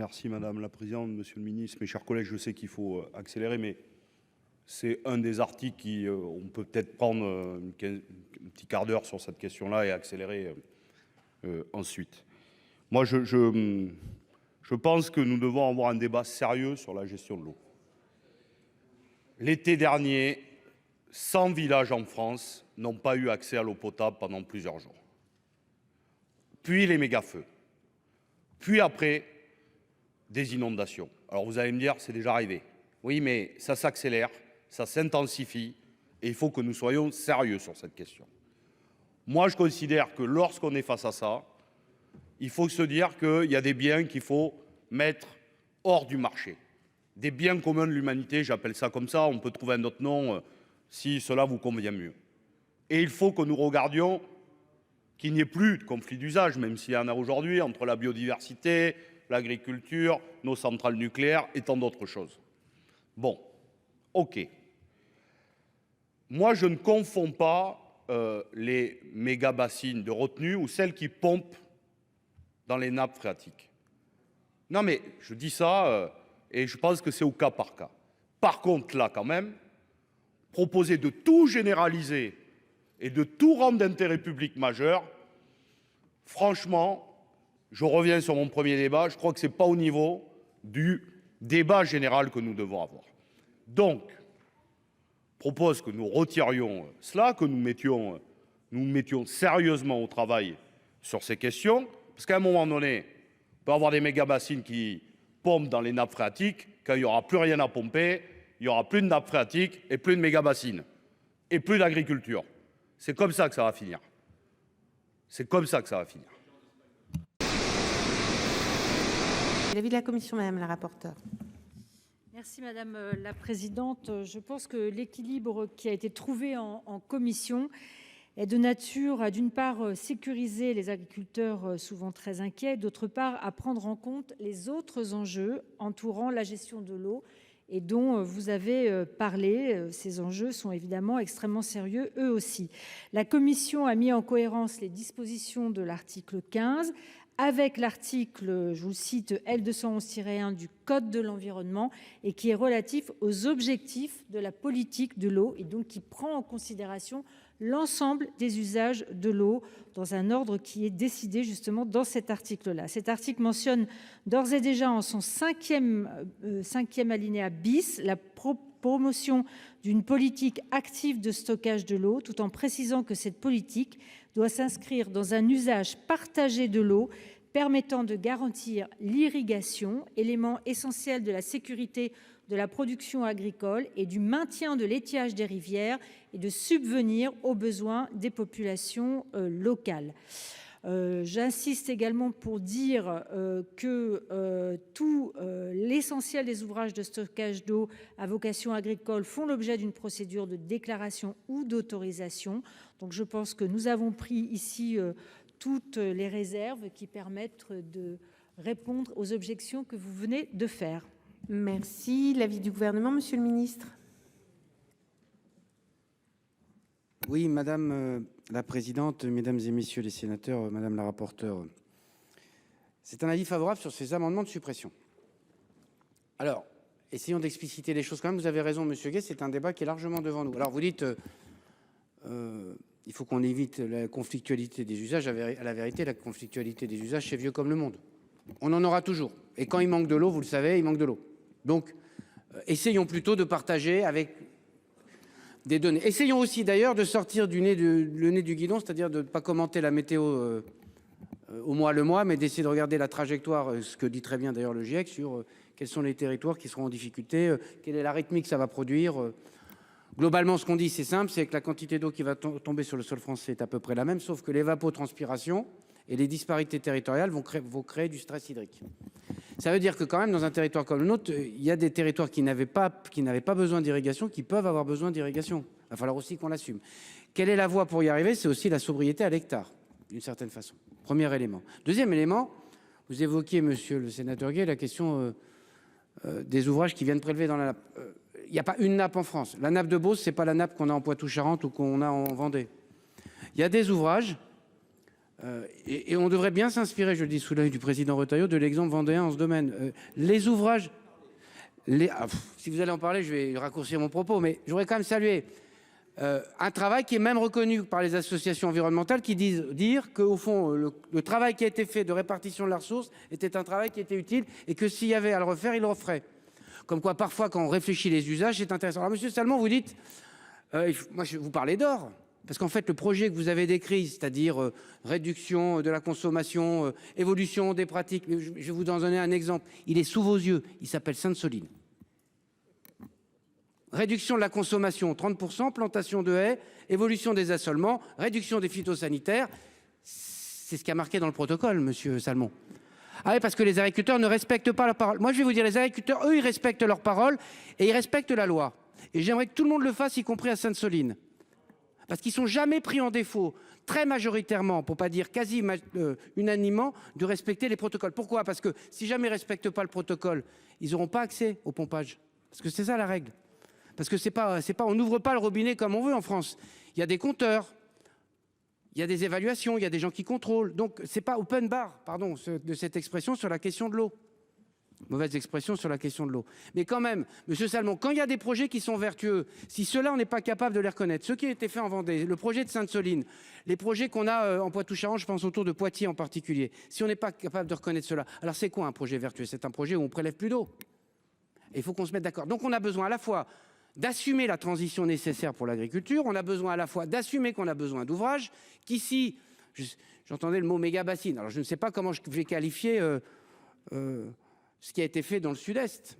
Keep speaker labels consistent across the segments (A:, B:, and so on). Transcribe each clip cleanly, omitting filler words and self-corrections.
A: Merci Madame la Présidente, Monsieur le Ministre, mes chers collègues, je sais qu'il faut accélérer, mais c'est un des articles qui, on peut peut-être prendre un petit quart d'heure sur cette question-là et accélérer ensuite. Moi, je pense que nous devons avoir un débat sérieux sur la gestion de l'eau. L'été dernier, 100 villages en France n'ont pas eu accès à l'eau potable pendant plusieurs jours. Puis les méga-feux. Puis après, des inondations. Alors vous allez me dire, c'est déjà arrivé. Oui, mais ça s'accélère, ça s'intensifie, et il faut que nous soyons sérieux sur cette question. Moi, je considère que lorsqu'on est face à ça, il faut se dire qu'il y a des biens qu'il faut mettre hors du marché. Des biens communs de l'humanité, j'appelle ça comme ça, on peut trouver un autre nom si cela vous convient mieux. Et il faut que nous regardions qu'il n'y ait plus de conflit d'usage, même s'il y en a aujourd'hui, entre la biodiversité, l'agriculture, nos centrales nucléaires et tant d'autres choses. Bon, ok. Moi, je ne confonds pas les méga-bassines de retenue ou celles qui pompent dans les nappes phréatiques. Non mais, je dis ça et je pense que c'est au cas par cas. Par contre, là, quand même, proposer de tout généraliser et de tout rendre d'intérêt public majeur, franchement, je reviens sur mon premier débat, je crois que ce n'est pas au niveau du débat général que nous devons avoir. Donc, je propose que nous retirions cela, que nous mettions sérieusement au travail sur ces questions, parce qu'à un moment donné, on peut avoir des méga-bassines qui pompent dans les nappes phréatiques, quand il n'y aura plus rien à pomper, il n'y aura plus de nappes phréatiques et plus de méga-bassines, et plus d'agriculture. C'est comme ça que ça va finir. C'est comme ça que ça va finir.
B: L'avis de la commission, madame la rapporteure.
C: Merci madame la présidente. Je pense que l'équilibre qui a été trouvé en commission est de nature à, d'une part, sécuriser les agriculteurs souvent très inquiets, d'autre part, à prendre en compte les autres enjeux entourant la gestion de l'eau et dont vous avez parlé. Ces enjeux sont évidemment extrêmement sérieux, eux aussi. La commission a mis en cohérence les dispositions de l'article 15 avec l'article, je vous cite, L211-1 du Code de l'environnement et qui est relatif aux objectifs de la politique de l'eau et donc qui prend en considération l'ensemble des usages de l'eau dans un ordre qui est décidé justement dans cet article-là. Cet article mentionne d'ores et déjà en son cinquième alinéa bis la promotion d'une politique active de stockage de l'eau, tout en précisant que cette politique doit s'inscrire dans un usage partagé de l'eau permettant de garantir l'irrigation, élément essentiel de la sécurité de la production agricole et du maintien de l'étiage des rivières et de subvenir aux besoins des populations locales. J'insiste également pour dire que tout l'essentiel des ouvrages de stockage d'eau à vocation agricole font l'objet d'une procédure de déclaration ou d'autorisation. Donc je pense que nous avons pris ici toutes les réserves qui permettent de répondre aux objections que vous venez de faire.
B: Merci. L'avis du gouvernement, monsieur le ministre.
D: Oui, madame la présidente, mesdames et messieurs les sénateurs, madame la rapporteure. C'est un avis favorable sur ces amendements de suppression. Alors, essayons d'expliciter les choses quand même. Vous avez raison, monsieur Gay, c'est un débat qui est largement devant nous. Alors, vous dites, il faut qu'on évite la conflictualité des usages. À la vérité, la conflictualité des usages, c'est vieux comme le monde. On en aura toujours. Et quand il manque de l'eau, vous le savez, il manque de l'eau. Donc, essayons plutôt de partager avec des données. Essayons aussi d'ailleurs de sortir le nez du guidon, c'est-à-dire de ne pas commenter la météo au mois le mois, mais d'essayer de regarder la trajectoire, ce que dit très bien d'ailleurs le GIEC, sur quels sont les territoires qui seront en difficulté, quelle est la rythmique que ça va produire. Globalement, ce qu'on dit, c'est simple, c'est que la quantité d'eau qui va tomber sur le sol français est à peu près la même, sauf que l'évapotranspiration et les disparités territoriales vont créer du stress hydrique. Ça veut dire que quand même, dans un territoire comme le nôtre, il y a des territoires qui n'avaient pas besoin d'irrigation, qui peuvent avoir besoin d'irrigation. Il va falloir aussi qu'on l'assume. Quelle est la voie pour y arriver? C'est aussi la sobriété à l'hectare, d'une certaine façon. Premier élément. Deuxième élément, vous évoquiez, monsieur le sénateur Gay, la question des ouvrages qui viennent prélever dans la nappe. Il n'y a pas une nappe en France. La nappe de Beauce, ce n'est pas la nappe qu'on a en Poitou-Charentes ou qu'on a en Vendée. Il y a des ouvrages Et on devrait bien s'inspirer, je le dis sous l'œil du président Retailleau, de l'exemple vendéen en ce domaine. Les ouvrages, si vous allez en parler, je vais raccourcir mon propos, mais je voudrais quand même saluer un travail qui est même reconnu par les associations environnementales qui dire qu'au fond, le travail qui a été fait de répartition de la ressource était un travail qui était utile et que s'il y avait à le refaire, il le referait. Comme quoi, parfois, quand on réfléchit les usages, c'est intéressant. Alors, monsieur Salmon, vous dites, moi, je vous parlais d'or. Parce qu'en fait, le projet que vous avez décrit, c'est-à-dire réduction de la consommation, évolution des pratiques, je vais vous en donner un exemple. Il est sous vos yeux. Il s'appelle Sainte-Soline. Réduction de la consommation, 30%, plantation de haies, évolution des assolements, réduction des phytosanitaires. C'est ce qui a marqué dans le protocole, monsieur Salmon. Ah oui, parce que les agriculteurs ne respectent pas leur parole. Moi, je vais vous dire, les agriculteurs, eux, ils respectent leur parole et ils respectent la loi. Et j'aimerais que tout le monde le fasse, y compris à Sainte-Soline. Parce qu'ils ne sont jamais pris en défaut, très majoritairement, pour ne pas dire quasi unanimement, de respecter les protocoles. Pourquoi? Parce que si jamais ils ne respectent pas le protocole, ils n'auront pas accès au pompage. Parce que c'est ça la règle. Parce que on n'ouvre pas le robinet comme on veut en France. Il y a des compteurs, il y a des évaluations, il y a des gens qui contrôlent. Donc c'est pas open bar, pardon, de cette expression sur la question de l'eau. Mauvaise expression sur la question de l'eau. Mais quand même, monsieur Salmon, quand il y a des projets qui sont vertueux, si ceux-là, on n'est pas capable de les reconnaître, ceux qui ont été faits en Vendée, le projet de Sainte-Soline, les projets qu'on a en Poitou-Charentes, je pense autour de Poitiers en particulier, si on n'est pas capable de reconnaître cela, alors c'est quoi un projet vertueux? C'est un projet où on prélève plus d'eau. Et il faut qu'on se mette d'accord. Donc on a besoin à la fois d'assumer la transition nécessaire pour l'agriculture, on a besoin à la fois d'assumer qu'on a besoin d'ouvrages, qu'ici, j'entendais le mot méga-bassine, alors je ne sais pas comment je vais qualifier ce qui a été fait dans le sud-est.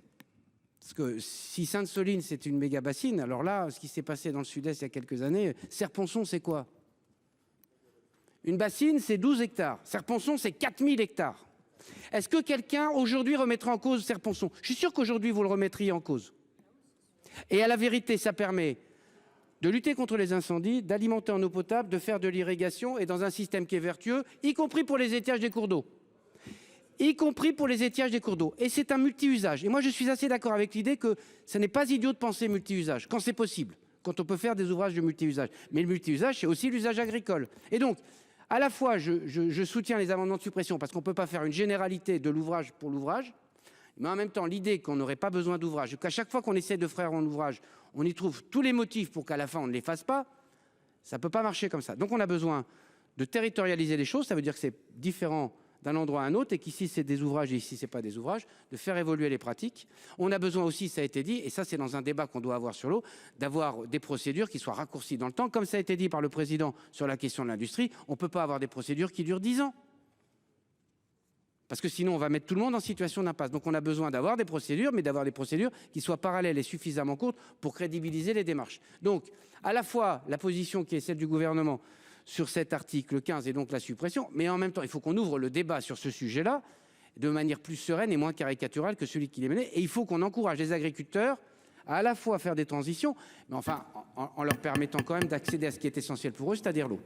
D: Parce que si Sainte-Soline, c'est une méga-bassine, alors là, ce qui s'est passé dans le sud-est il y a quelques années, Serponçon, c'est quoi? Une bassine, c'est 12 hectares. Serponçon, c'est 4000 hectares. Est-ce que quelqu'un, aujourd'hui, remettra en cause Serponçon? Je suis sûr qu'aujourd'hui, vous le remettriez en cause. Et à la vérité, ça permet de lutter contre les incendies, d'alimenter en eau potable, de faire de l'irrigation et dans un système qui est vertueux, y compris pour les étiages des cours d'eau. Y compris pour les étiages des cours d'eau. Et c'est un multi-usage. Et moi, je suis assez d'accord avec l'idée que ce n'est pas idiot de penser multi-usage, quand c'est possible, quand on peut faire des ouvrages de multi-usage. Mais le multi-usage, c'est aussi l'usage agricole. Et donc, à la fois, je soutiens les amendements de suppression parce qu'on ne peut pas faire une généralité de l'ouvrage pour l'ouvrage, mais en même temps, l'idée qu'on n'aurait pas besoin d'ouvrage, qu'à chaque fois qu'on essaie de faire un ouvrage, on y trouve tous les motifs pour qu'à la fin, on ne les fasse pas, ça ne peut pas marcher comme ça. Donc, on a besoin de territorialiser les choses. Ça veut dire que c'est différent d'un endroit à un autre et qu'ici c'est des ouvrages et ici c'est pas des ouvrages, de faire évoluer les pratiques. On a besoin aussi, ça a été dit, et ça c'est dans un débat qu'on doit avoir sur l'eau, d'avoir des procédures qui soient raccourcies dans le temps. Comme ça a été dit par le président sur la question de l'industrie, on ne peut pas avoir des procédures qui durent 10 ans. Parce que sinon on va mettre tout le monde en situation d'impasse. Donc on a besoin d'avoir des procédures, mais d'avoir des procédures qui soient parallèles et suffisamment courtes pour crédibiliser les démarches. Donc à la fois la position qui est celle du gouvernement sur cet article 15 et donc la suppression, mais en même temps, il faut qu'on ouvre le débat sur ce sujet-là de manière plus sereine et moins caricaturale que celui qui l'est mené. Et il faut qu'on encourage les agriculteurs à la fois faire des transitions, mais enfin en leur permettant quand même d'accéder à ce qui est essentiel pour eux, c'est-à-dire l'eau.